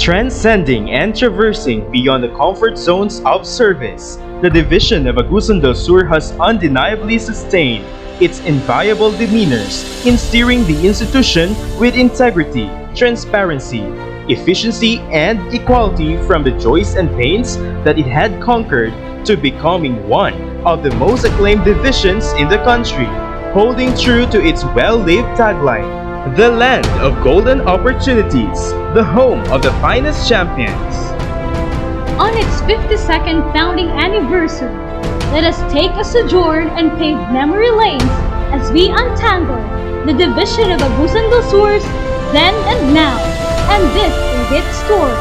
Transcending and traversing beyond the comfort zones of service, the Division of Agusan del Sur has undeniably sustained its inviolable demeanors in steering the institution with integrity, transparency, efficiency, and equality from the joys and pains that it had conquered to becoming one of the most acclaimed divisions in the country, holding true to its well-lived tagline, "The land of golden opportunities, the home of the finest champions." On its 52nd founding anniversary, let us take a sojourn and pave memory lanes as we untangle the Division of Agusan del Sur's then and now, and this is its story.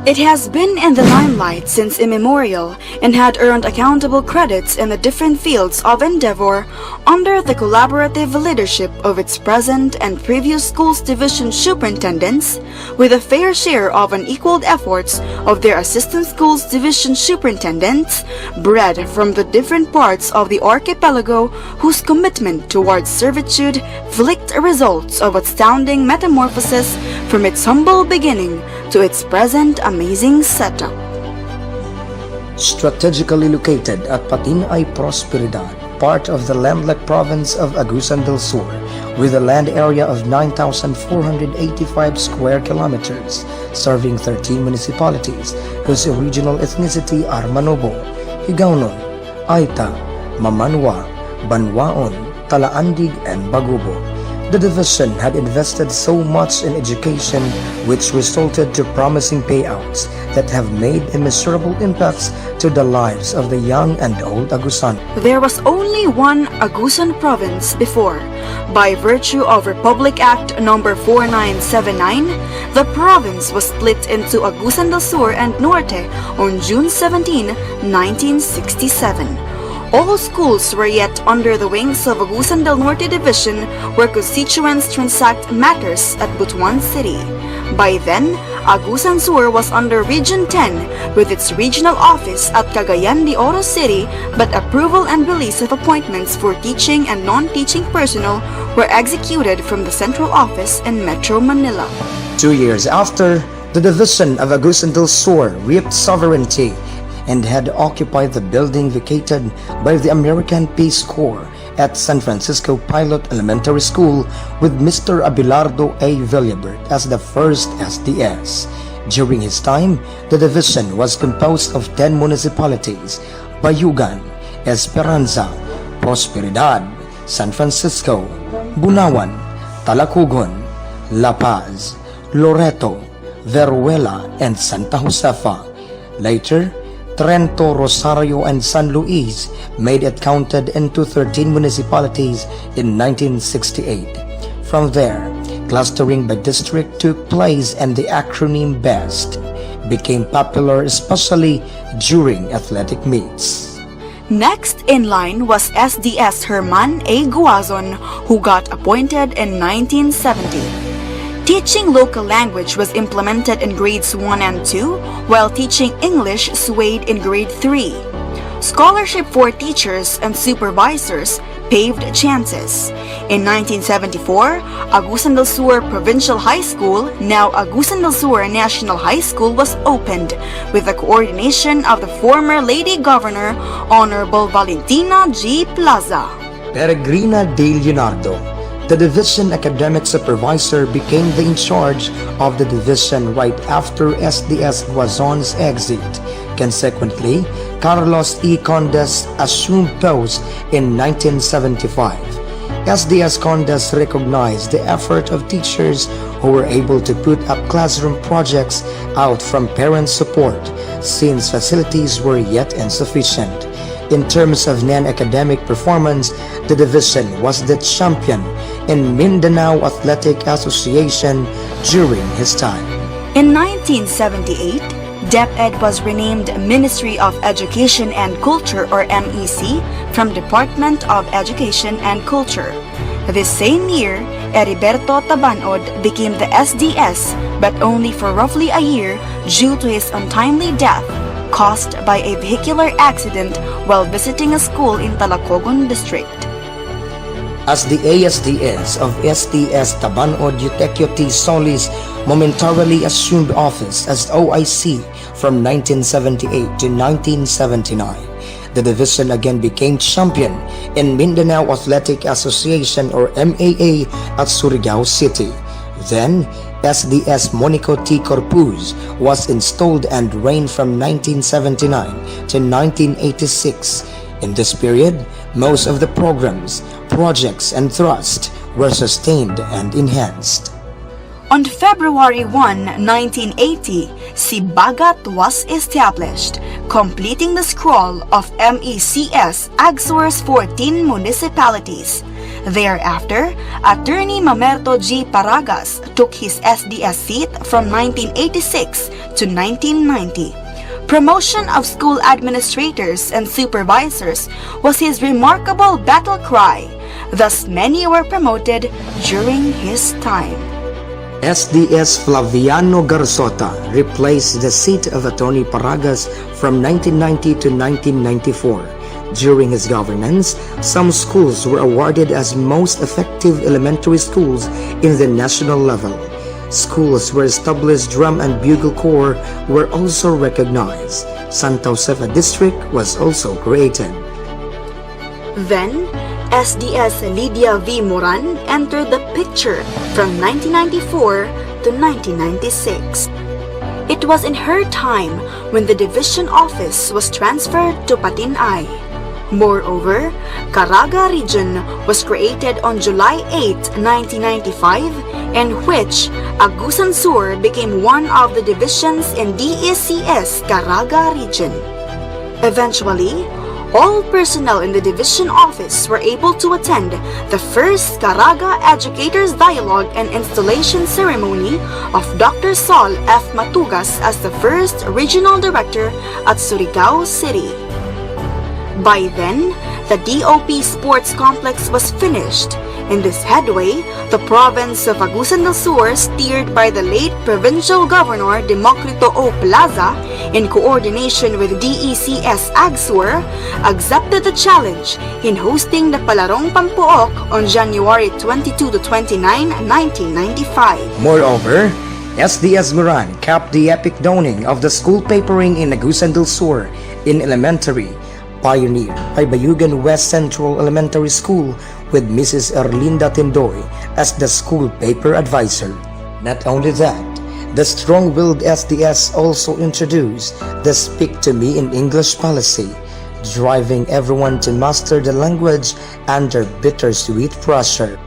It has been in the limelight since immemorial and had earned accountable credits in the different fields of endeavor under the collaborative leadership of its present and previous schools division superintendents, with a fair share of unequaled efforts of their assistant schools division superintendents, bred from the different parts of the archipelago whose commitment towards servitude flicked results of astounding metamorphosis from its humble beginning to its present amazing setup. Strategically located at Patinay Prosperidad, part of the landlocked province of Agusan del Sur, with a land area of 9,485 square kilometers, serving 13 municipalities whose original ethnicity are Manobo, Higaonon, Aita, Mamanwa, Banwaon, Talaandig, and Bagubo. The division had invested so much in education, which resulted to promising payouts that have made immeasurable impacts to the lives of the young and old Agusan. There was only one Agusan province before. By virtue of Republic Act No. 4979, the province was split into Agusan del Sur and Norte on June 17, 1967. All schools were yet under the wings of Agusan del Norte Division, where constituents transact matters at Butuan City. By then, Agusan Sur was under Region 10 with its regional office at Cagayan de Oro City, but approval and release of appointments for teaching and non-teaching personnel were executed from the central office in Metro Manila. 2 years after, the division of Agusan del Sur reaped sovereignty and had occupied the building vacated by the American Peace Corps at San Francisco Pilot Elementary School, with Mr. Abelardo A. Villabert as the first SDS. During his time, the division was composed of 10 municipalities: Bayugan, Esperanza, Prosperidad, San Francisco, Bunawan, Talacugon, La Paz, Loreto, Veruela, and Santa Josefa. Later, Trento, Rosario, and San Luis made it counted into 13 municipalities in 1968. From there, clustering by district took place, and the acronym BEST became popular, especially during athletic meets. Next in line was SDS Herman A. Guazon, who got appointed in 1970. Teaching local language was implemented in grades 1 and 2, while teaching English swayed in grade 3. Scholarship for teachers and supervisors paved chances. In 1974, Agusan del Sur Provincial High School, now Agusan del Sur National High School, was opened with the coordination of the former Lady Governor, Honorable Valentina G. Plaza. Peregrina de Leonardo, the division academic supervisor, became the in charge of the division right after SDS Guazon's exit. Consequently, Carlos E. Condes assumed post in 1975. SDS Condes recognized the effort of teachers who were able to put up classroom projects out from parent support, since facilities were yet insufficient. In terms of non-academic performance, the division was the champion in Mindanao Athletic Association during his time. In 1978, DepEd was renamed Ministry of Education and Culture, or MEC, from Department of Education and Culture. This same year, Heriberto Tabanod became the SDS, but only for roughly a year due to his untimely death, caused by a vehicular accident while visiting a school in Talacogon District. As the ASDS of SDS Tabanod Eutequio T. Solis momentarily assumed office as OIC from 1978 to 1979, the division again became champion in Mindanao Athletic Association or MAA at Surigao City. Then, SDS Monico T. Corpuz was installed and reigned from 1979 to 1986. In this period, most of the programs, projects, and thrust were sustained and enhanced. On February 1, 1980, Sibagat was established, completing the scroll of MECS Agsur's 14 municipalities. Thereafter, Attorney Mamerto G. Paragas took his SDS seat from 1986 to 1990. Promotion of school administrators and supervisors was his remarkable battle cry, thus many were promoted during his time. SDS Flaviano Garzota replaced the seat of Attorney Paragas from 1990 to 1994. During his governance, some schools were awarded as most effective elementary schools in the national level. Schools where established drum and bugle corps were also recognized. Santa Josefa District was also created. Then, SDS Lydia V. Moran entered the picture from 1994 to 1996. It was in her time when the division office was transferred to Patinay. Moreover, Caraga region was created on July 8, 1995, in which Agusan Sur became one of the divisions in DECS Caraga region. Eventually, all personnel in the division office were able to attend the first Caraga Educators Dialogue and Installation Ceremony of Dr. Sol F. Matugas as the first regional director at Surigao City. By then, the DOP Sports Complex was finished. In this headway, the province of Agusan del Sur, steered by the late Provincial Governor Democrito O. Plaza, in coordination with DECS Agsur, accepted the challenge in hosting the Palarong Pampuok on January 22 to 29, 1995. Moreover, SDS Moran capped the epic dawning of the school papering in Agusan del Sur in elementary, pioneered by Bayugan West Central Elementary School with Mrs. Erlinda Tindoy as the school paper advisor. Not only that, the strong-willed SDS also introduced the Speak to Me in English policy, driving everyone to master the language under bittersweet pressure.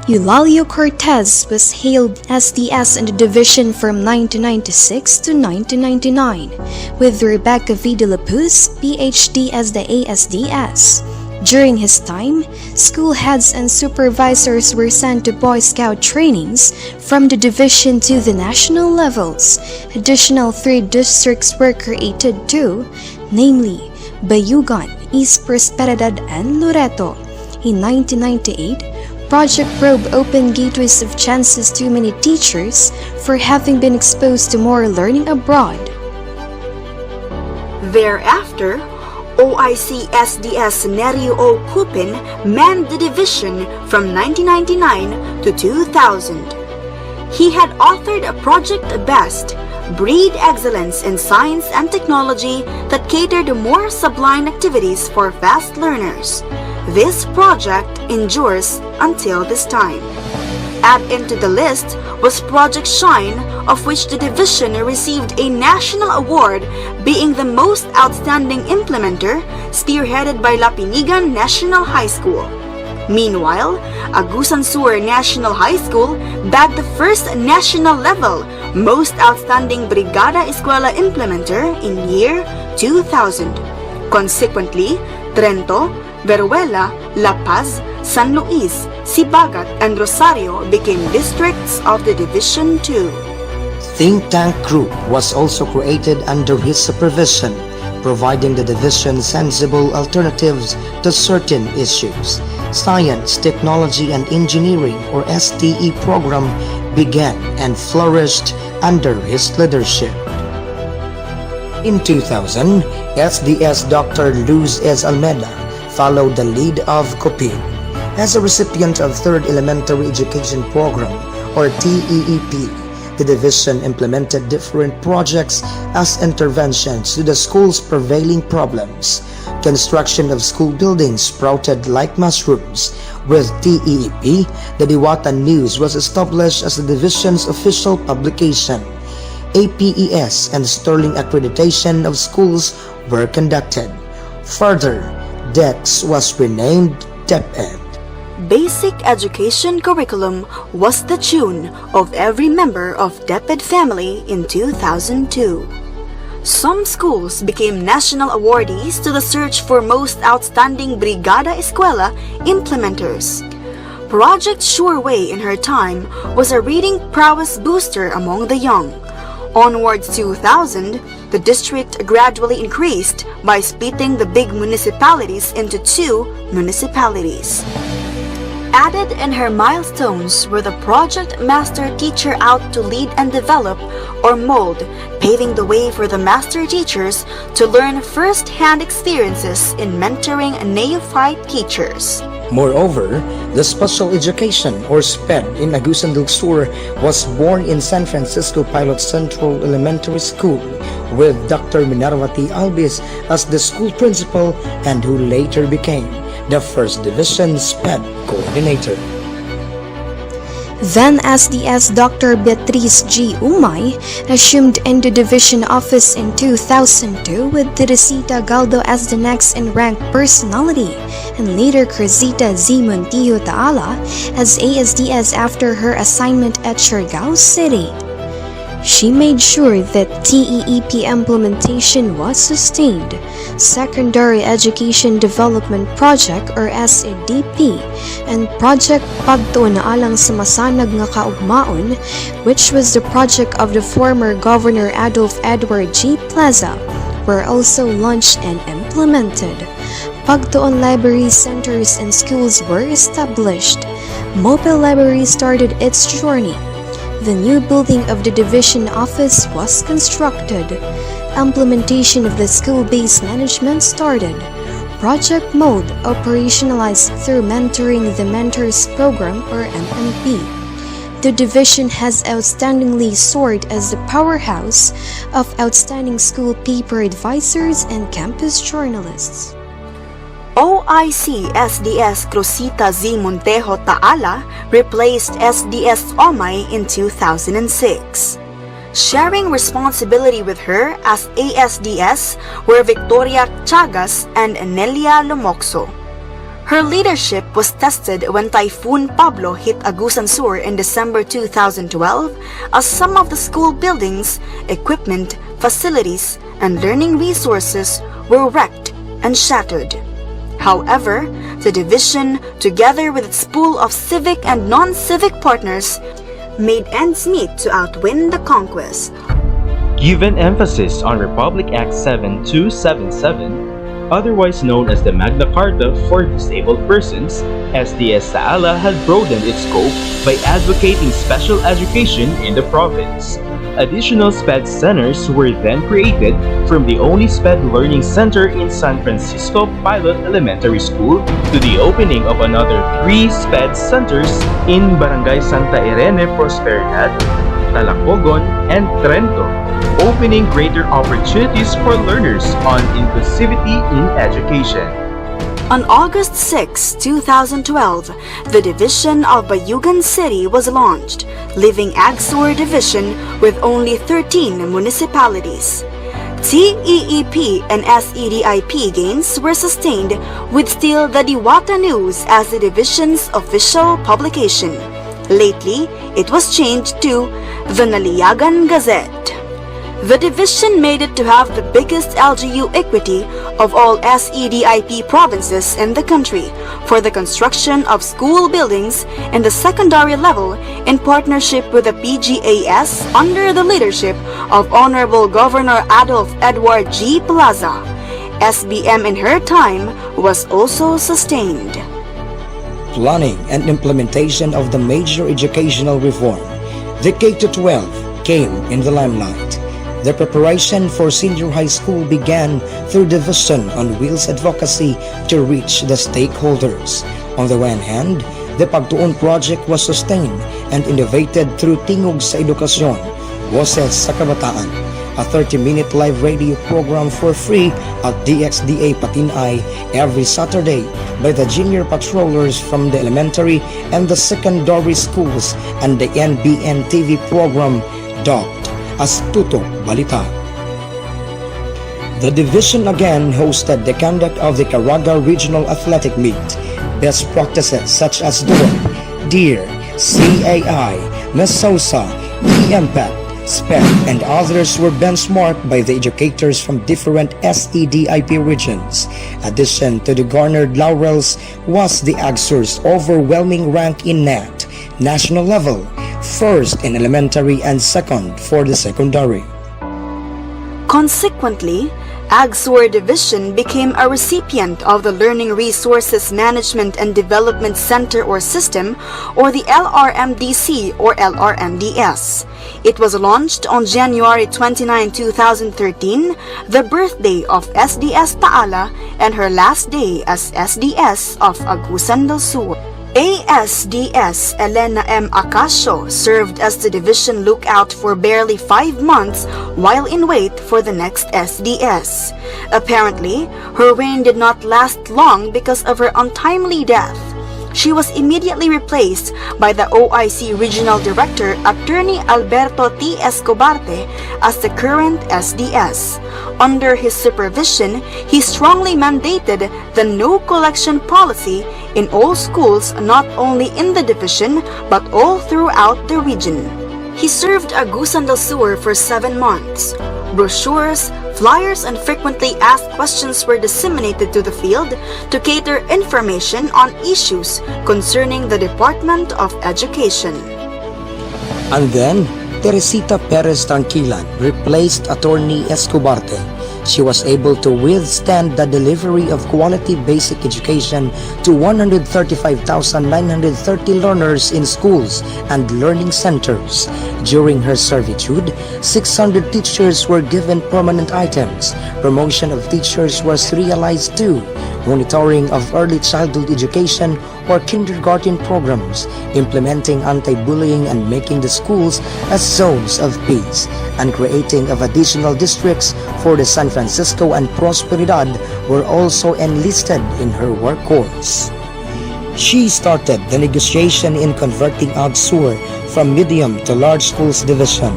Eulalio Cortez was hailed SDS in the division from 1996 to 1999, with Rebecca V. de la Puz, PhD as the ASDS. During his time, school heads and supervisors were sent to Boy Scout trainings from the division to the national levels. Additional 3 districts were created too, namely Bayugan, East Prosperidad, and Loreto. In 1998, Project Probe opened gateways of chances to many teachers for having been exposed to more learning abroad. Thereafter, OIC SDS Nerio O. Cupin manned the division from 1999 to 2000. He had authored a Project Best, Breed Excellence in Science and Technology that catered to more sublime activities for fast learners. This project endures until this time. Added into the list was Project Shine, of which the division received a national award, being the most outstanding implementer, spearheaded by Lapinigan National High School. Meanwhile, Agusan Sur National High School bagged the first national level Most Outstanding Brigada Escuela Implementer in year 2000. Consequently, Trento, Veruela, La Paz, San Luis, Sibagat, and Rosario became districts of the Division 2. Think Tank Group was also created under his supervision, providing the division sensible alternatives to certain issues. Science, Technology, and Engineering or STE program began and flourished under his leadership. In 2000, SDS Dr. Luz S. Almeida followed the lead of COPIN. As a recipient of Third Elementary Education Program, or TEEP, the division implemented different projects as interventions to the school's prevailing problems. Construction of school buildings sprouted like mushrooms. With TEEP, the Diwata News was established as the division's official publication. APES and Sterling accreditation of schools were conducted. Further, DEX was renamed DepEd. Basic education curriculum was the tune of every member of DepEd family in 2002. Some schools became national awardees to the search for most outstanding Brigada Eskwela implementers. Project Sureway in her time was a reading prowess booster among the young. Onwards 2000, the district gradually increased by splitting the big municipalities into 2 municipalities. Added in her milestones were the Project Master Teacher Out to lead and develop, or mold, paving the way for the master teachers to learn first-hand experiences in mentoring neophyte teachers. Moreover, the Special Education, or SPED, in Agusan del Sur was born in San Francisco Pilot Central Elementary School, with Dr. Minerva T. Albis as the school principal and who later became the First Division SPED coordinator. Then SDS Dr. Beatriz G. Umay assumed in the division office in 2002 with Teresita Galdo as the next in rank personality, and later Cruzita Z. Montillo Taala as ASDS after her assignment at Siargao City. She made sure that TEEP implementation was sustained. Secondary Education Development Project, or SEDP, and Project Pagtuon na alang sa masanag nga kaugmaon, which was the project of the former Governor Adolf Edward G. Plaza, were also launched and implemented. Pagtuon library centers and schools were established. Mobile Library started its journey. The new building of the division office was constructed. Implementation of the school-based management started. Project Mode operationalized through Mentoring the Mentors Program, or MMP. The division has outstandingly soared as the powerhouse of outstanding school paper advisors and campus journalists. OIC SDS Cruzita Z. Montejo Taala replaced SDS Omay in 2006. Sharing responsibility with her as ASDS were Victoria Chagas and Nelia Lomoxo. Her leadership was tested when Typhoon Pablo hit Agusan Sur in December 2012, as some of the school buildings, equipment, facilities, and learning resources were wrecked and shattered. However, the division, together with its pool of civic and non-civic partners, made ends meet to outwin the conquest. Given emphasis on Republic Act 7277, otherwise known as the Magna Carta for Disabled Persons, SDS Taala had broadened its scope by advocating special education in the province. Additional SPED centers were then created, from the only SPED Learning Center in San Francisco Pilot Elementary School to the opening of another 3 SPED centers in Barangay Santa Irene Prosperidad, Talacogon, and Trento, opening greater opportunities for learners on inclusivity in education. On August 6, 2012, the division of Bayugan City was launched, leaving AgSor division with only 13 municipalities. TEEP and SEDIP gains were sustained with still the Diwata News as the division's official publication. Lately, it was changed to the Naliagan Gazette. The division made it to have the biggest LGU equity of all SEDIP provinces in the country for the construction of school buildings in the secondary level in partnership with the PGAS under the leadership of Honorable Governor Adolf Edward G. Plaza. SBM in her time was also sustained. Planning and implementation of the major educational reform, the K-12, came in the limelight. The preparation for senior high school began through Division on Wheels advocacy to reach the stakeholders. On the one hand, the Pagtuon project was sustained and innovated through Tingog sa Edukasyon, Boses sa Kabataan, a 30-minute live radio program for free at DXDA Patinay every Saturday by the junior patrollers from the elementary and the secondary schools, and the NBN TV program dubbed as Tutok Balita. The division again hosted the conduct of the Caraga Regional Athletic Meet. Best practices such as DOR, DEER, CAI, MESOSA, EMPET, SPEC, and others were benchmarked by the educators from different SEDIP regions. Addition to the garnered laurels was the AGSUR's overwhelming rank in NAT, national level, first in elementary and second for the secondary. Consequently, AGSUR Division became a recipient of the Learning Resources Management and Development Center or System, or the LRMDC or LRMDS. It was launched on January 29, 2013, the birthday of SDS Taala and her last day as SDS of Agusan del Sur. ASDS Elena M. Acacio served as the division lookout for barely 5 months while in wait for the next SDS. Apparently, her reign did not last long because of her untimely death. She was immediately replaced by the OIC Regional Director, Attorney Alberto T. Escobarte, as the current SDS. Under his supervision, he strongly mandated the no collection policy in all schools, not only in the division but all throughout the region. He served Agusan del Sur for 7 months. Brochures, flyers, and frequently asked questions were disseminated to the field to cater information on issues concerning the Department of Education. And then, Teresita Perez Tranquilan replaced Attorney Escobarte. She was able to withstand the delivery of quality basic education to 135,930 learners in schools and learning centers. During her servitude, 600 teachers were given permanent items. Promotion of teachers was realized too. Monitoring of early childhood education or kindergarten programs, implementing anti-bullying and making the schools as zones of peace, and creating of additional districts for the San Francisco and Prosperidad were also enlisted in her work course. She started the negotiation in converting AGSUR from medium to large schools division.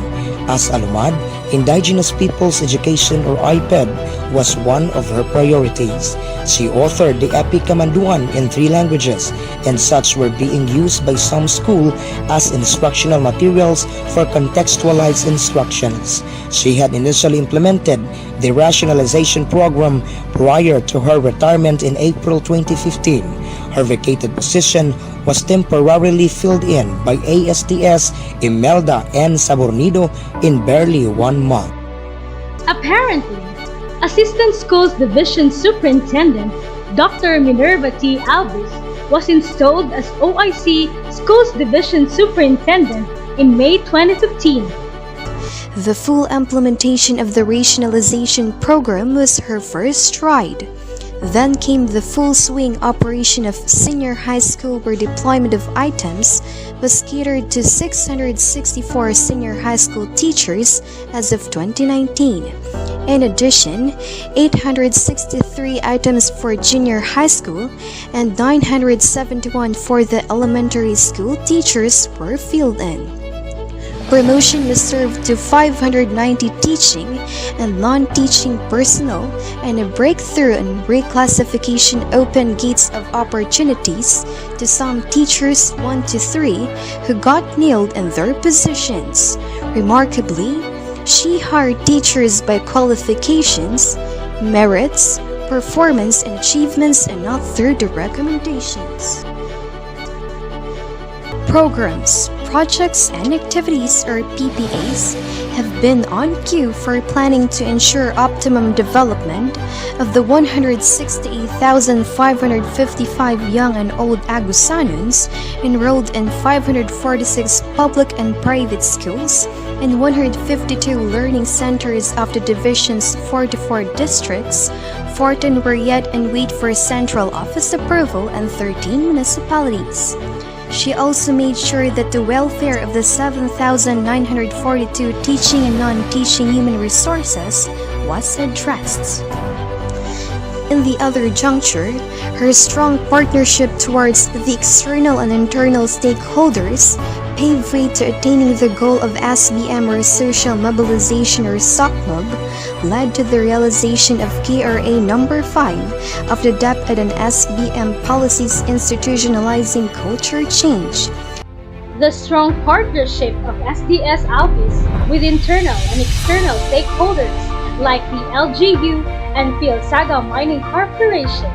As Alumad, Indigenous Peoples Education or IPED was one of her priorities. She authored the Epic Kamanduan in 3 languages, and such were being used by some schools as instructional materials for contextualized instructions. She had initially implemented the rationalization program prior to her retirement in April 2015. Her vacated position was temporarily filled in by ASTS Imelda N. Sabornido in barely 1 month. Apparently, Assistant Schools Division Superintendent Dr. Minerva T. Alvis was installed as OIC Schools Division Superintendent in May 2015. The full implementation of the rationalization program was her first stride. Then came the full swing operation of senior high school, where deployment of items was catered to 664 senior high school teachers as of 2019. In addition, 863 items for junior high school and 971 for the elementary school teachers were filled in. Promotion was served to 590 teaching and non-teaching personnel, and a breakthrough in reclassification opened gates of opportunities to some teachers 1 to 3 who got nailed in their positions. Remarkably, she hired teachers by qualifications, merits, performance, and achievements, and not through the recommendations. Programs, projects, and activities, or PPAs, have been on cue for planning to ensure optimum development of the 168,555 young and old Agusanons enrolled in 546 public and private schools and 152 learning centers of the division's 44 districts, 14 were yet in wait for central office approval and 13 municipalities. She also made sure that the welfare of the 7,942 teaching and non-teaching human resources was addressed. In the other juncture, her strong partnership towards the external and internal stakeholders paved way to attaining the goal of SBM or Social Mobilization or SOCMOB, led to the realization of KRA number 5 of the DepEd and SBM policies institutionalizing culture change. The strong partnership of SDS Office with internal and external stakeholders like the LGU and Philsaga Mining Corporation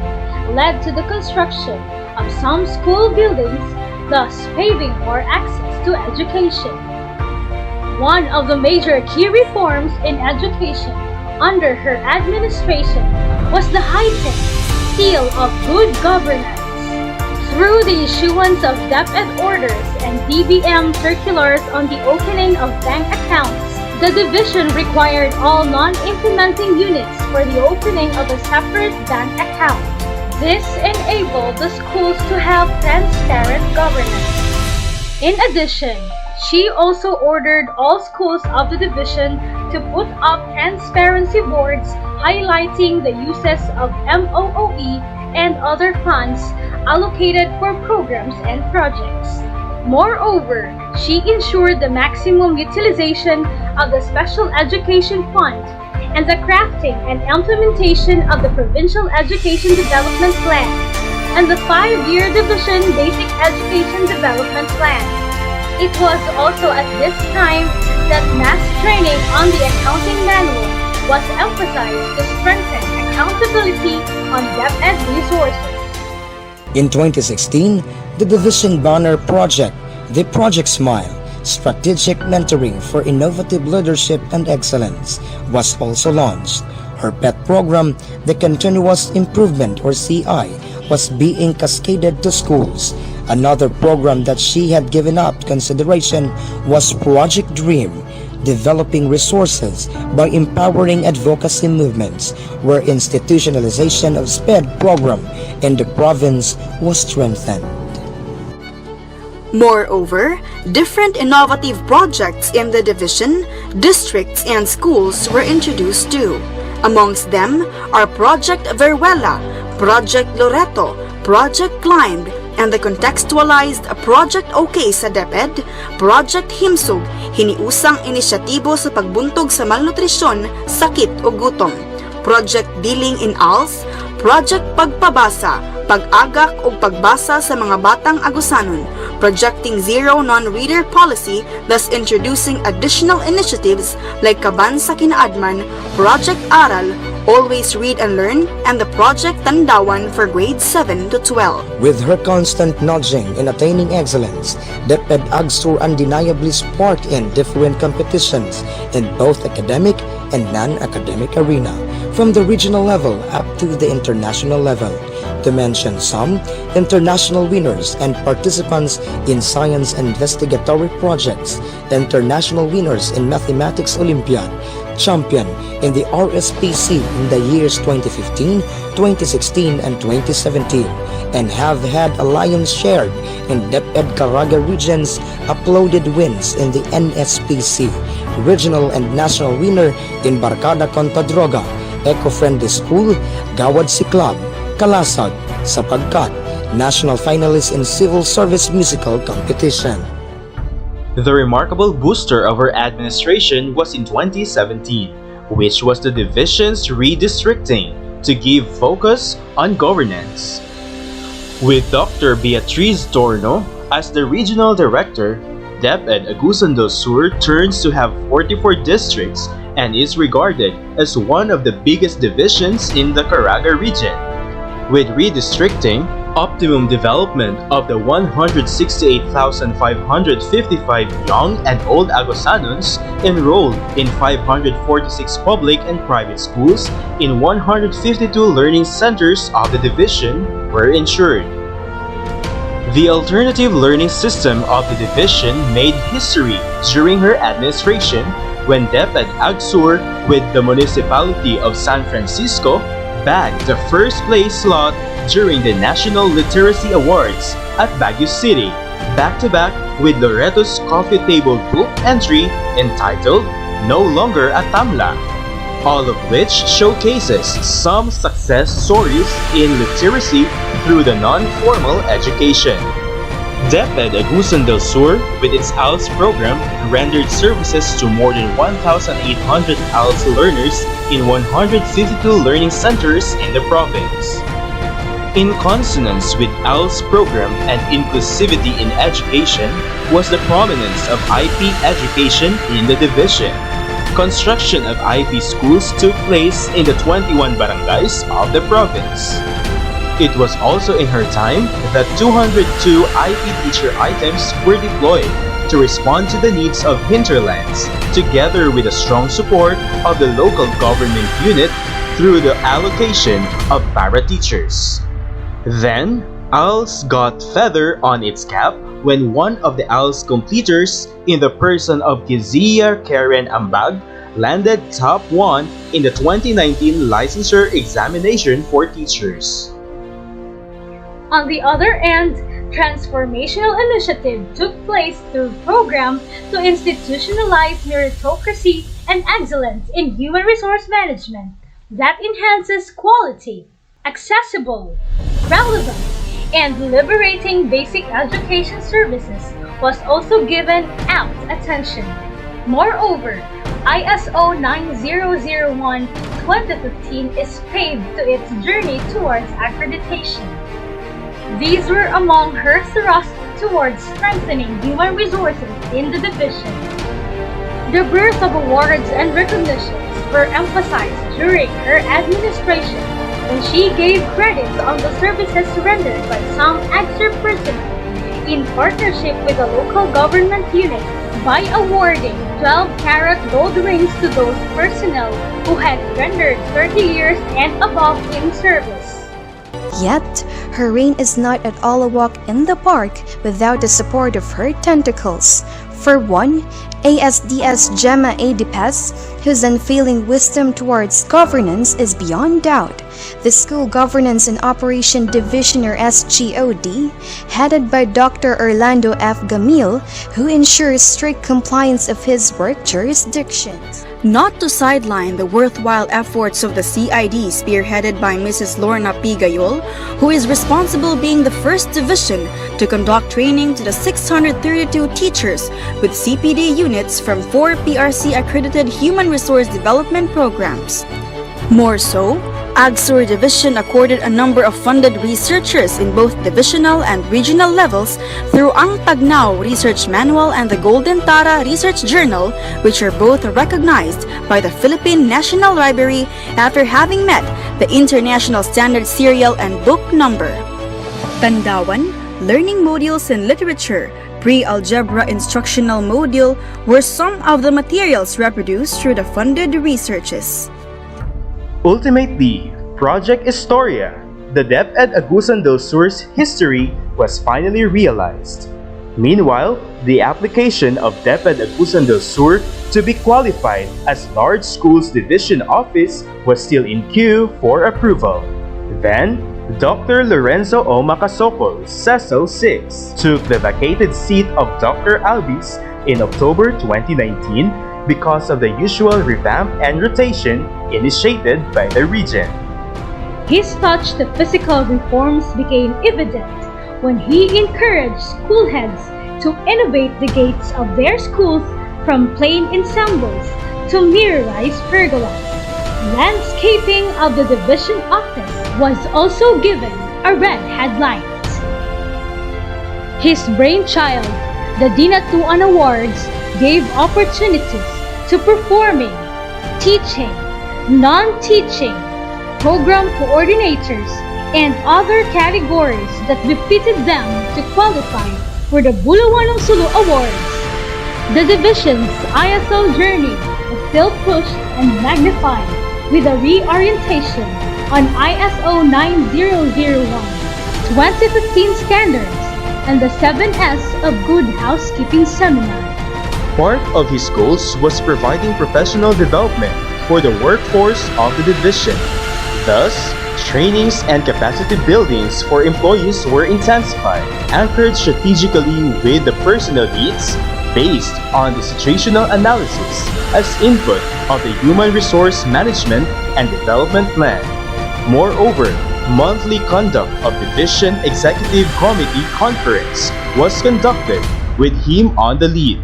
led to the construction of some school buildings, thus paving more access to education. One of the major key reforms in education under her administration was the heightened seal of good governance. Through the issuance of DepEd orders and DBM circulars on the opening of bank accounts, the division required all non-implementing units for the opening of a separate bank account. This enabled the schools to have transparent governance. In addition, she also ordered all schools of the division to put up transparency boards highlighting the uses of MOOE and other funds allocated for programs and projects. Moreover, she ensured the maximum utilization of the Special Education Fund and the crafting and implementation of the Provincial Education Development Plan and the 5-year Division Basic Education Development Plan. It was also at this time that mass training on the accounting manual was emphasized to strengthen accountability on DepEd resources. In 2016, the division banner project, the Project Smile, Strategic Mentoring for Innovative Leadership and Excellence, was also launched. Her pet program, the Continuous Improvement or CI, was being cascaded to schools. Another program that she had given up consideration was Project Dream, developing resources by empowering advocacy movements, where institutionalization of SPED program in the province was strengthened. Moreover, different innovative projects in the division, districts, and schools were introduced too. Amongst them are Project Veruela, Project Loreto, Project Climb, and the contextualized Project OK sa DepEd, Project Himsog, hiniusang inisyatibo sa pagbuntog sa malnutrisyon, sakit o gutom, Project Dealing in ALS, Project Pagpabasa, pag-agak o pagbasa sa mga batang Agusanon, projecting zero non-reader policy, thus introducing additional initiatives like Kaban sa Kinaadman, Project Aral, Always Read and Learn, and the Project Tandawan for grades 7 to 12. With her constant nudging in attaining excellence, DepEd Agsur undeniably sparked in different competitions in both academic and non-academic arena, from the regional level up to the international level. To mention some, international winners and participants in science investigatory projects, international winners in Mathematics Olympiad, champion in the RSPC in the years 2015, 2016, and 2017, and have had a lion's share in DepEd Caraga region's uploaded wins in the NSPC, regional and national winner in Barkada Contadroga, Eco-Friendly School, Gawad Siklab, Kalasag, sapagkat national finalist in Civil Service Musical Competition. The remarkable booster of her administration was in 2017, which was the division's redistricting to give focus on governance. With Dr. Beatriz Torno as the regional director, DepEd Agusan del Sur turns to have 44 districts and is regarded as one of the biggest divisions in the Caraga region. With redistricting, optimum development of the 168,555 young and old Agusanons enrolled in 546 public and private schools in 152 learning centers of the division were ensured. The alternative learning system of the division made history during her administration when DepEd Agsur with the municipality of San Francisco bagged the first place slot during the National Literacy Awards at Baguio City, back-to-back with Loreto's coffee table book entry entitled No Longer a Tamla, all of which showcases some success stories in literacy through the non-formal education. DepEd Agusan del Sur, with its ALS program, rendered services to more than 1,800 ALS learners in 152 learning centers in the province. In consonance with ALS program and inclusivity in education was the prominence of IP education in the division. Construction of IP schools took place in the 21 barangays of the province. It was also in her time that 202 IP teacher items were deployed to respond to the needs of hinterlands, together with the strong support of the local government unit through the allocation of para-teachers. Then, ALS got feather on its cap when one of the ALS completers, in the person of Kizia Karen Ambag, landed top 1 in the 2019 licensure examination for teachers. On the other end, transformational initiative took place through program to institutionalize meritocracy and excellence in human resource management that enhances quality, accessible, relevant, and liberating basic education services was also given apt attention. Moreover, ISO 9001-2015 is paved to its journey towards accreditation. These were among her thrusts towards strengthening human resources in the division. The birth of awards and recognitions were emphasized during her administration when she gave credit on the services rendered by some AGSR personnel in partnership with the local government unit by awarding 12-carat gold rings to those personnel who had rendered 30 years and above in service. Yet, her reign is not at all a walk in the park without the support of her tentacles. For one, ASDS Gemma A. Depes, whose unfailing wisdom towards governance is beyond doubt. The School Governance and Operation Division or SGOD, headed by Dr. Orlando F. Gamil, who ensures strict compliance of his work jurisdictions. Not to sideline the worthwhile efforts of the CID spearheaded by Mrs. Lorna P. Gayol, who is responsible being the first division to conduct training to the 632 teachers with CPD units from 4 PRC-accredited human resource development programs. More so, AGSUR Division accorded a number of funded researchers in both divisional and regional levels through Ang Tagnaw Research Manual and the Golden Tara Research Journal, which are both recognized by the Philippine National Library after having met the International Standard Serial and Book Number. Tandawan, Learning Modules in Literature, Pre-Algebra Instructional Module were some of the materials reproduced through the funded researches. Ultimately, Project Historia, the DepEd Agusan del Sur's history was finally realized. Meanwhile, the application of DepEd Agusan del Sur to be qualified as Large Schools Division Office was still in queue for approval. Then, Dr. Lorenzo O. Macasocol, Cecil 6, took the vacated seat of Dr. Albis in October 2019 because of the usual revamp and rotation initiated by the region. His touch to physical reforms became evident when he encouraged school heads to innovate the gates of their schools from plain ensembles to mirrorized pergolas. Landscaping of the division office was also given a red headlight. His brainchild, the Dinatuan Awards, gave opportunities to performing, teaching, non-teaching, program coordinators, and other categories that befitted them to qualify for the Bulawanong Sulu Awards. The division's ISO journey is still pushed and magnified with a reorientation on ISO 9001 2015 standards and the 7S of Good Housekeeping Seminar. Part of his goals was providing professional development for the workforce of the division. Thus, trainings and capacity buildings for employees were intensified, anchored strategically with the personal needs based on the situational analysis as input of the Human Resource Management and Development Plan. Moreover, monthly conduct of Division Executive Committee Conference was conducted with him on the lead.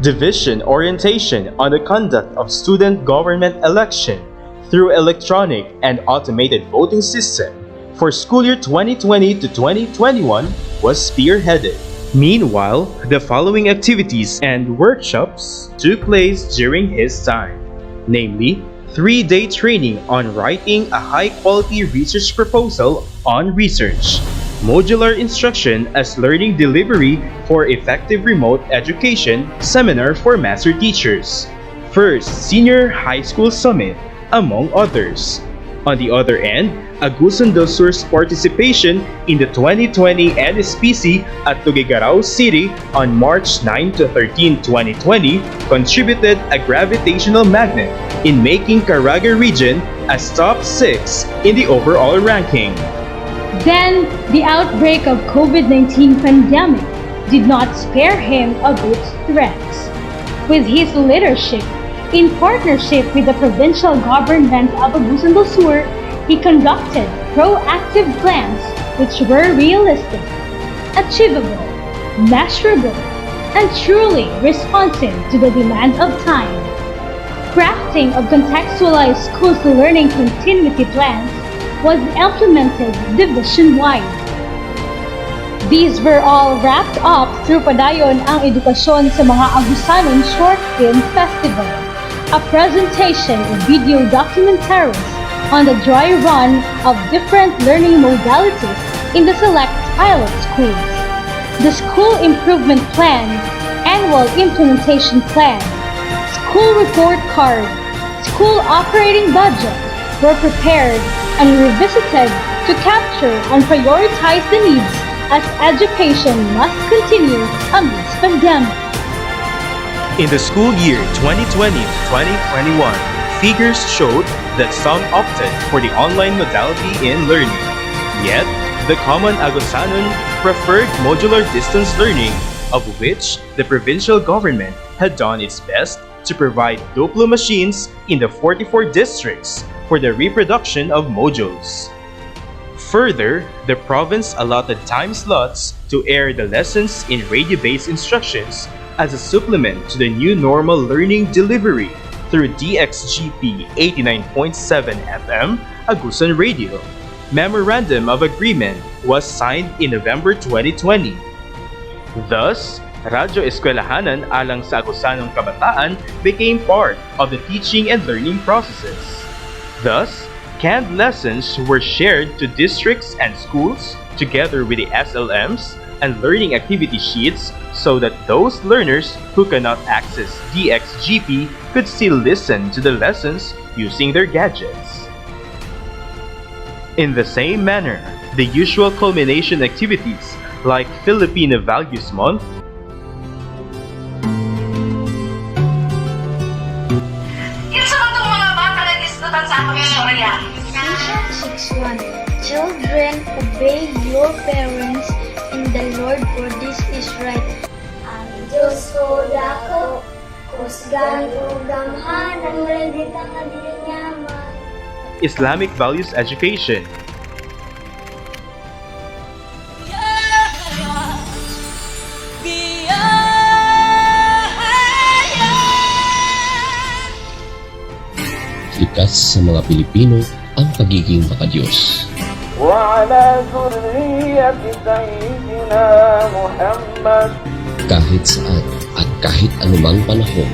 Division orientation on the conduct of student government election through electronic and automated voting system for school year 2020 to 2021 was spearheaded. Meanwhile, the following activities and workshops took place during his time, namely, 3-day training on writing a high-quality research proposal on research, modular instruction as learning delivery for effective remote education seminar for master teachers, first senior high school summit, among others. On the other end, Agusan del Sur's participation in the 2020 NSPC at Tuguegarao City on March 9 to 13, 2020 contributed a gravitational magnet in making Caraga region as top 6 in the overall ranking. Then, the outbreak of COVID-19 pandemic did not spare him of its threats. With his leadership, in partnership with the provincial government of Agusan del Sur, he conducted proactive plans which were realistic, achievable, measurable, and truly responsive to the demand of time. Crafting of contextualized schools learning continuity plans was implemented division-wide. These were all wrapped up through Padayon ang Edukasyon sa mga Agusanon Short Film Festival, a presentation of video documentaries on the dry run of different learning modalities in the select pilot schools. The School Improvement Plan, Annual Implementation Plan, School Report Card, School Operating Budget were prepared and revisited to capture and prioritize the needs as education must continue amidst pandemic. In the school year 2020 to 2021, figures showed that some opted for the online modality in learning. Yet, the common Agusanon preferred modular distance learning, of which the provincial government had done its best to provide Duplo machines in the 44 districts for the reproduction of modules. Further, the province allotted time slots to air the lessons in radio-based instructions as a supplement to the new normal learning delivery through DXGP 89.7 FM Agusan Radio. Memorandum of Agreement was signed in November 2020. Thus, Radyo Eskwelahanan alang sa Agusanong Kabataan became part of the teaching and learning processes. Thus, canned lessons were shared to districts and schools together with the SLMs and learning activity sheets so that those learners who cannot access DXGP could still listen to the lessons using their gadgets. In the same manner, the usual culmination activities like Filipino Values Month, Section 6:1 Children, obey your parents in the Lord, for this is right. Ang Diyos ko dako, kusgan ko gamhan, ang malandita nga dinyaman. Islamic Values Education, likas sa mga Pilipino ang pagiging makadiyos. Kahit saan at kahit anumang panahon.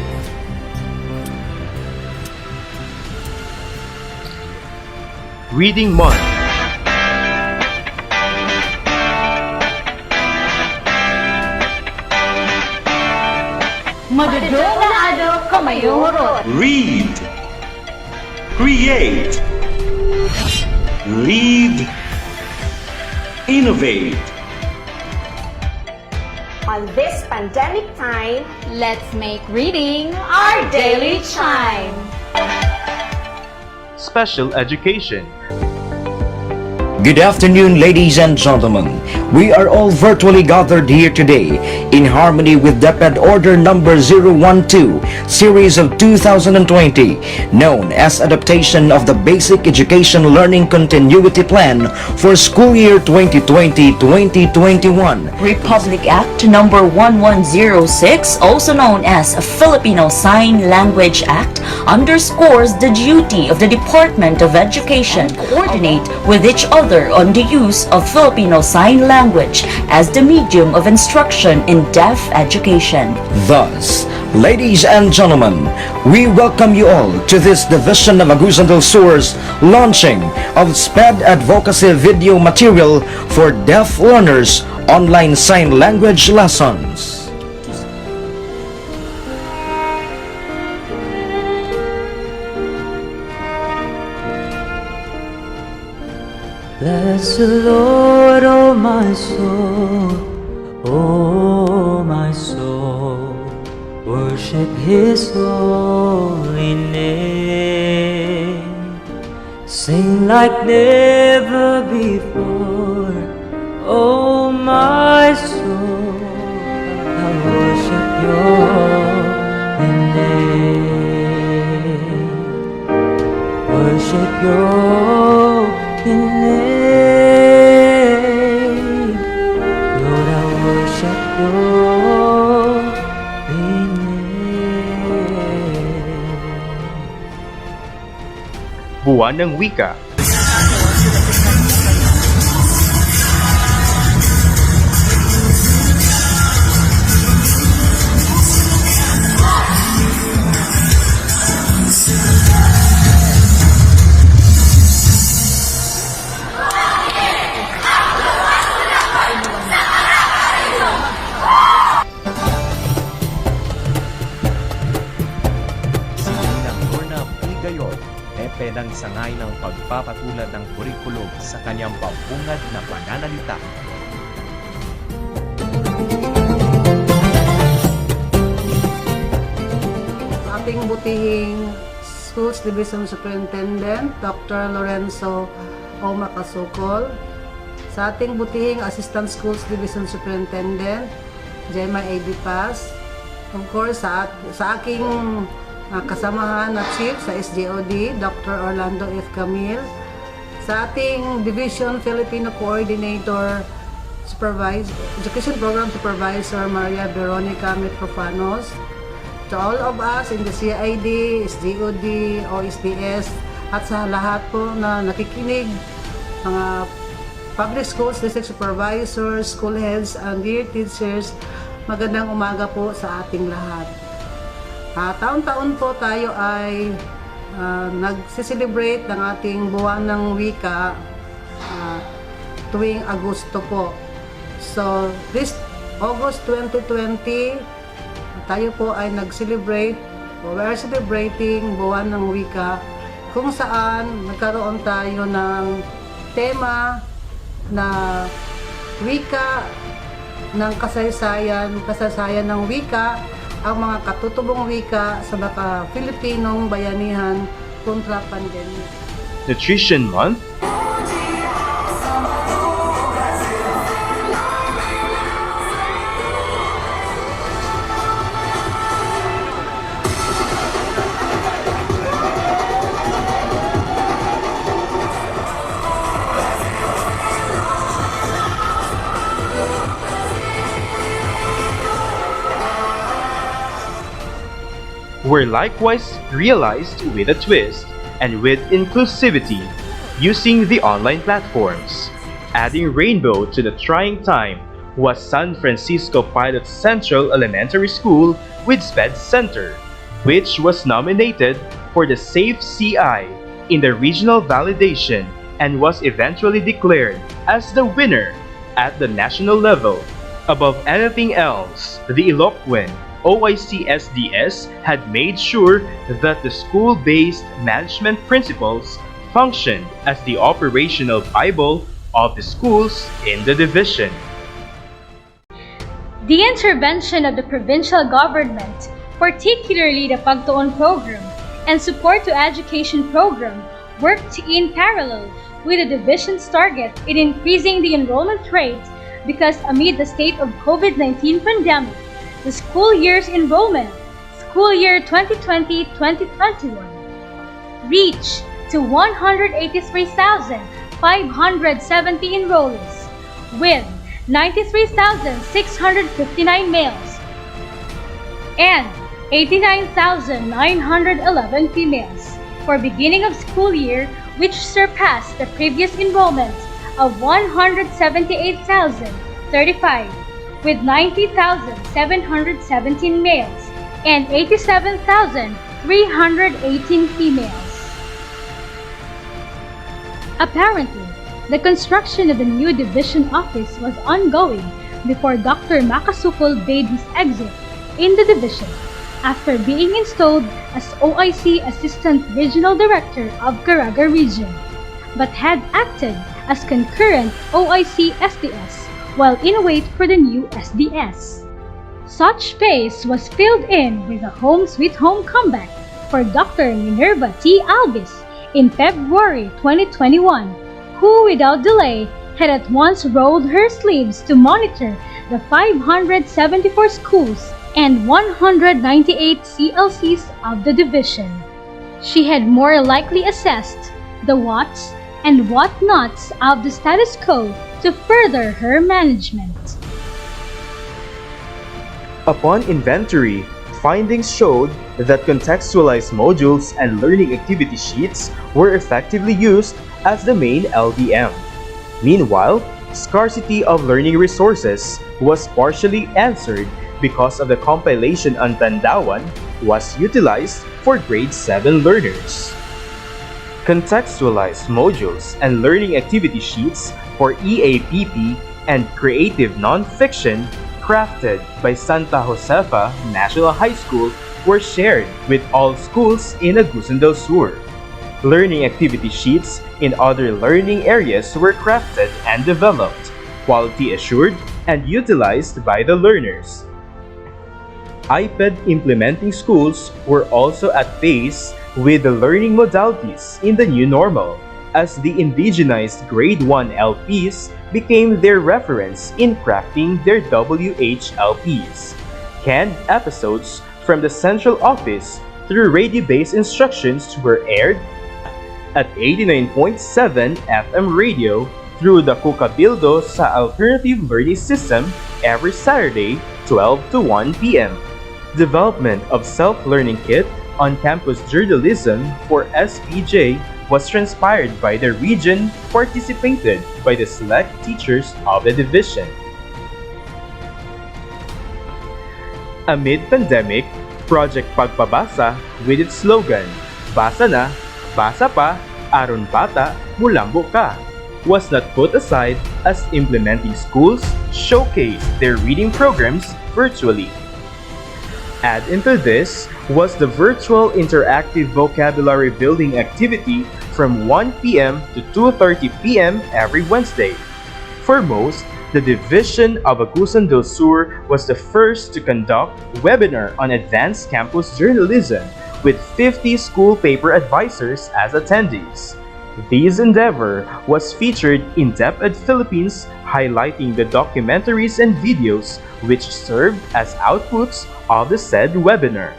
Reading Month, Madudong na ado kamayurot. Read, create, lead, innovate. On this pandemic time, Let's make reading our daily chime. Special education. Good afternoon, ladies and gentlemen. We are all virtually gathered here today in harmony with DepEd Order number 012, series of 2020, known as Adaptation of the Basic Education Learning Continuity Plan for school year 2020-2021. Republic Act number 1106, also known as Filipino Sign Language Act, underscores the duty of the Department of Education to coordinate with each other on the use of Filipino Sign Language as the medium of instruction in deaf education. Thus, ladies and gentlemen, we welcome you all to this Division of Agusan del Sur's launching of SPED Advocacy video material for deaf learners online sign language lessons. Bless the Lord, oh my soul, worship His holy name. Sing like never before, oh my soul, I worship Your name. Worship Your name. Lord, I worship Your name. Buwan ng Wika. DepEd ang sangay ng pagpapatulad ng kurikulum sa kanyang pambungad na pananalita. Ating butihing Schools Division Superintendent, Dr. Lorenzo O. Macasukol. Sa ating butihing Assistant Schools Division Superintendent, Gemma A. Dipas. Of course, sa aking kasamahan na chief sa SJOD, Dr. Orlando F. Camille. Sa ating Division Filipino Coordinator, Education Program Supervisor, Maria Veronica Mitrofanos. To all of us in the CID, SJOD, OSDS, at sa lahat po na nakikinig, mga public schools, district supervisors, school heads, and dear teachers, magandang umaga po sa ating lahat. Taon-taon po tayo ay nagsiselebrate ng ating buwan ng wika tuwing Agosto po. So, this August 2020, tayo po ay nag-celebrate, we are celebrating buwan ng wika, kung saan nagkaroon tayo ng tema na wika ng kasaysayan ng wika, ang mga katutubong wika sa mga Pilipinong bayanihan kontra pandemya. Nutrition Month. Were likewise realized with a twist and with inclusivity, using the online platforms. Adding rainbow to the trying time was San Francisco Pilot Central Elementary School with SPED Center, which was nominated for the Safe CI in the regional validation and was eventually declared as the winner at the national level. Above anything else, the eloquent OIC-SDS had made sure that the school-based management principles functioned as the operational Bible of the schools in the division. The intervention of the provincial government, particularly the Pagtuon program and support to education program, worked in parallel with the division's target in increasing the enrollment rate because amid the state of COVID-19 pandemic, the school year's enrollment, school year 2020-2021, reached to 183,570 enrollees, with 93,659 males and 89,911 females for beginning of school year, which surpassed the previous enrollment of 178,035 with 90,717 males and 87,318 females. Apparently, the construction of the new division office was ongoing before Dr. Makasukol made his exit in the division after being installed as OIC Assistant Regional Director of Caraga Region, but had acted as concurrent OIC SDS while in wait for the new SDS. Such space was filled in with a home sweet home comeback for Dr. Minerva T. Albis in February 2021, who without delay had at once rolled her sleeves to monitor the 574 schools and 198 CLCs of the division. She had more likely assessed the whats and whatnots of the status quo to further her management. Upon inventory, findings showed that contextualized modules and learning activity sheets were effectively used as the main LDM. Meanwhile, scarcity of learning resources was partially answered because of the compilation Untandawan was utilized for grade 7 learners. Contextualized modules and learning activity sheets for EAPP and creative nonfiction crafted by Santa Josefa National High School were shared with all schools in Agusan del Sur. Learning activity sheets in other learning areas were crafted and developed, quality assured, and utilized by the learners. IPED implementing schools were also at pace with the learning modalities in the new normal, as the indigenized grade 1 LPs became their reference in crafting their WHLPs. Canned episodes from the central office through radio-based instructions were aired at 89.7 FM radio through the Kukabildo sa Alternative Learning System every Saturday, 12 to 1 p.m. Development of self-learning kit on-campus journalism for SPJ was transpired by the region, participated by the select teachers of the division. Amid pandemic, Project Pagpabasa with its slogan, Basa na, Basa pa, Aron Bata, Mulambo ka, was not put aside as implementing schools showcased their reading programs virtually. Add into this was the virtual interactive vocabulary building activity from 1 p.m. to 2:30 p.m. every Wednesday. For most, the division of Agusan del Sur was the first to conduct webinar on advanced campus journalism with 50 school paper advisors as attendees. This endeavor was featured in DepEd Philippines, highlighting the documentaries and videos which served as outputs of the said webinar.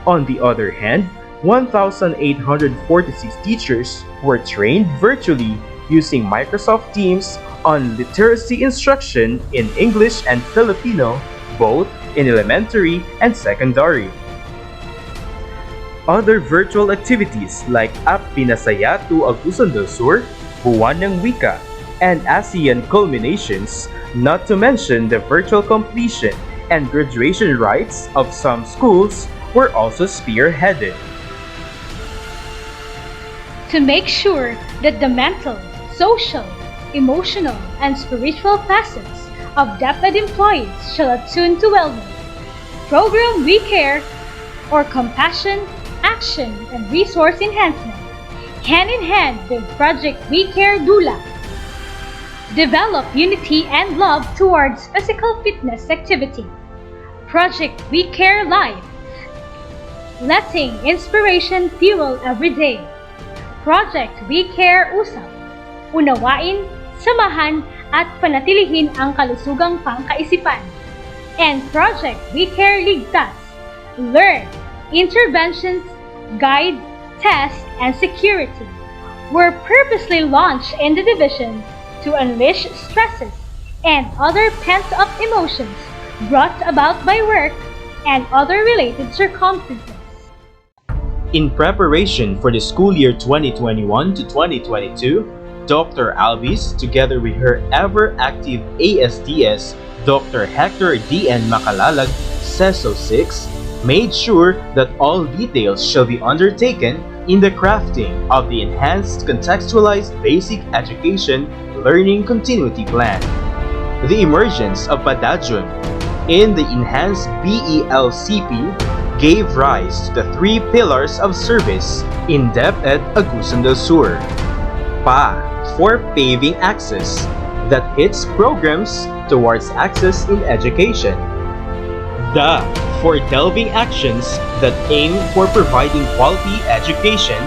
On the other hand, 1,846 teachers were trained virtually using Microsoft Teams on literacy instruction in English and Filipino, both in elementary and secondary. Other virtual activities like App Pinasaya to Agusan del Sur, Buwan ng Wika, and ASEAN Culminations, not to mention the virtual completion and graduation rites of some schools, were also spearheaded. To make sure that the mental, social, emotional, and spiritual facets of DepEd employees shall attune to wellness, Program We Care, or Compassion, Action, and Resource Enhancement, hand in hand with Project We Care Dula. Develop unity and love towards physical fitness activity. Project We Care Life. Letting inspiration fuel every day. Project We Care Usap. Unawain, samahan, at panatilihin ang kalusugang pangkaisipan. And Project We Care Ligtas. Learn, interventions, guide, test, and security were purposely launched in the division to unleash stresses and other pent-up emotions brought about by work and other related circumstances. In preparation for the school year 2021 to 2022, Dr. Alvis, together with her ever-active ASDS, Dr. Hector D.N. Macalalag, CESO 6, made sure that all details shall be undertaken in the crafting of the Enhanced Contextualized Basic Education Learning Continuity Plan. The emergence of Padadyun in the Enhanced BELCP gave rise to the three pillars of service in DepEd Agusan del Sur. Pa for paving access that hits programs towards access in education. Da for delving actions that aim for providing quality education.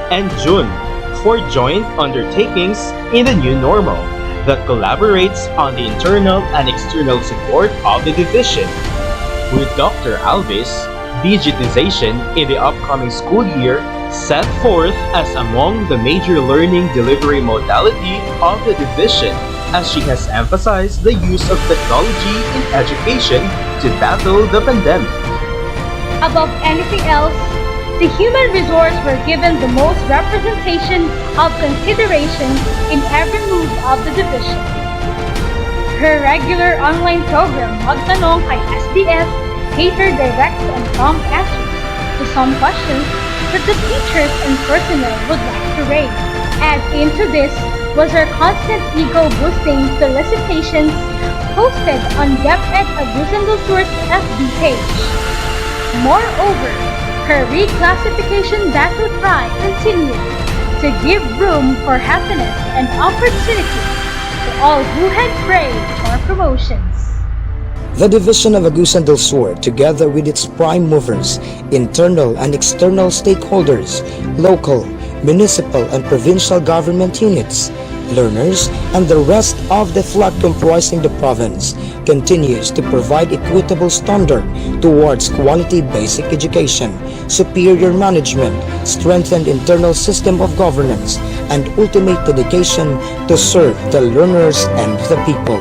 And Jun for joint undertakings in the new normal that collaborates on the internal and external support of the division. With Dr. Alvis, digitization in the upcoming school year set forth as among the major learning delivery modality of the division, as she has emphasized the use of technology in education to battle the pandemic. Above anything else, the human resource were given the most representation of consideration in every move of the division. Her regular online program, Magtanong kay SDS, catered direct and prompt answers to some questions that the teachers and personnel would like to raise. Add into this was her constant ego-boosting felicitations posted on DepEd Agusan del Sur's FB page. Moreover, her reclassification battle cry continued to give room for happiness and opportunity to all who had prayed for promotions. The Division of Agusan del Sur, together with its prime movers, internal and external stakeholders, local, municipal and provincial government units, learners, and the rest of the flock comprising the province, continues to provide equitable standard towards quality basic education, superior management, strengthened internal system of governance, and ultimate dedication to serve the learners and the people.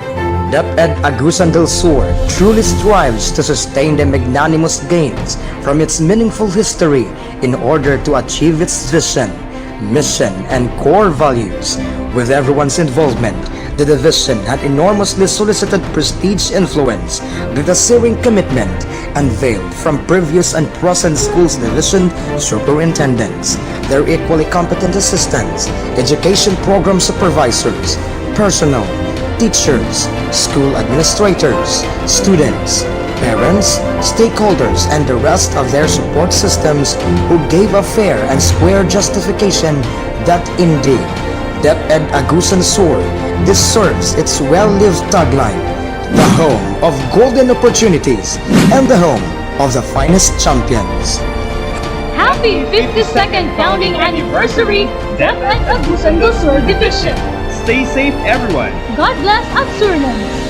DepEd Agusan del Sur truly strives to sustain the magnanimous gains from its meaningful history in order to achieve its vision, mission, and core values. With everyone's involvement, the division had enormously solicited prestige influence with a searing commitment unveiled from previous and present schools division superintendents, their equally competent assistants, education program supervisors, personnel, teachers, school administrators, students, parents, stakeholders, and the rest of their support systems who gave a fair and square justification that indeed DepEd Agusan Sur deserves its well-lived tagline, the home of golden opportunities and the home of the finest champions. Happy 52nd founding anniversary, DepEd Agusan del Sur Division! Stay safe, everyone! God bless Absurnans!